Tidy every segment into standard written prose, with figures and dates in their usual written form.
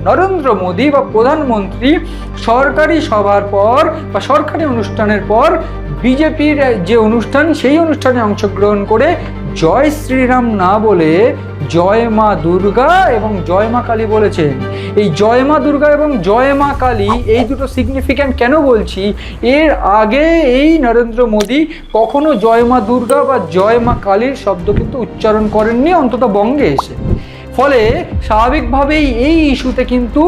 নরেন্দ্র মোদী বা প্রধানমন্ত্রী সরকারি সভার পর বা সরকারি অনুষ্ঠানের পর বিজেপির যে অনুষ্ঠান সেই অনুষ্ঠানে অংশগ্রহণ করে জয় শ্রীরাম না বলে জয় মা দুর্গা এবং জয় মা কালী বলেছেন। এই জয় মা দুর্গা এবং জয় মা কালী এই দুটো সিগনিফিক্যান্ট কেন বলছি, এর আগে এই নরেন্দ্র মোদী কখনো জয় মা দুর্গা বা জয় মা কালীর শব্দ কিন্তু উচ্চারণ করেননি, অন্তত বঙ্গে এসে। ফলে স্বাভাবিকভাবেই এই ইস্যুতে কিন্তু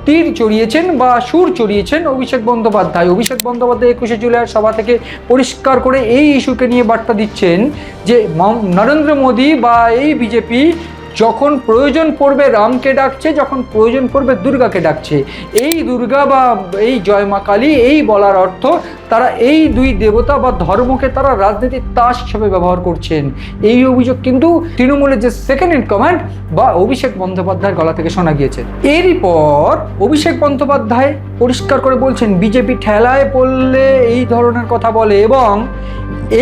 তীর চড়িয়েছেন বা সুর চড়িয়েছেন অভিষেক বন্দ্যোপাধ্যায়। অভিষেক বন্দ্যোপাধ্যায় 21শে জুলাইয়ের সভা থেকে পরিষ্কার করে এই ইস্যুকে নিয়ে বার্তা দিচ্ছেন যে নরেন্দ্র মোদী বা এই বিজেপি যখন প্রয়োজন পড়বে রামকে ডাকছে, যখন প্রয়োজন পড়বে দুর্গাকে ডাকছে। এই দুর্গা বা এই জয় মা কালী এই বলার অর্থ তারা এই দুই দেবতা বা ধর্মকে তারা রাজনীতির তাস হিসেবে ব্যবহার করছেন। এই অভিযোগ কিন্তু তৃণমূলের যে সেকেন্ড ইন কমান্ড বা অভিষেক বন্দ্যোপাধ্যায়ের গলা থেকে শোনা গিয়েছে। এরই পর অভিষেক বন্দ্যোপাধ্যায় পরিষ্কার করে বলছেন বিজেপি ঠেলায় পড়লে এই ধরনের কথা বলে, এবং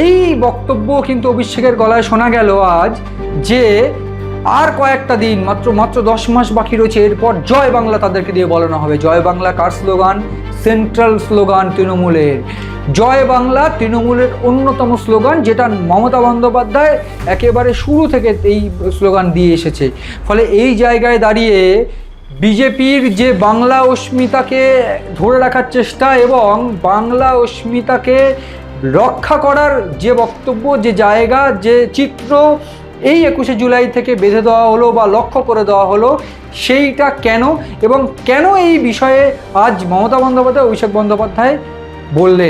এই বক্তব্য কিন্তু অভিষেকের গলায় শোনা গেল আজ যে আর কয়েকটা দিন, মাত্র 10 মাস বাকি রয়েছে, এরপর জয় বাংলা তাদেরকে দিয়ে বলানো হবে। জয় বাংলা কার স্লোগান? সেন্ট্রাল স্লোগান তৃণমূলের। জয় বাংলা তৃণমূলের অন্যতম স্লোগান, যেটা মমতা বন্দ্যোপাধ্যায় একেবারে শুরু থেকে এই স্লোগান দিয়ে এসেছে। ফলে এই জায়গায় দাঁড়িয়ে বিজেপির যে বাংলা অস্মিতাকে ধরে রাখার চেষ্টা এবং বাংলা অস্মিতাকে রক্ষা করার যে বক্তব্য, যে জায়গা, যে চিত্র এই 21শে জুলাই থেকে বেঁধে দেওয়া হলো বা লক্ষ্য করে দেওয়া হলো, সেইটা কেন এবং কেন এই বিষয়ে আজ মমতা বন্দ্যোপাধ্যায় অভিষেক বন্দ্যোপাধ্যায় বললেন।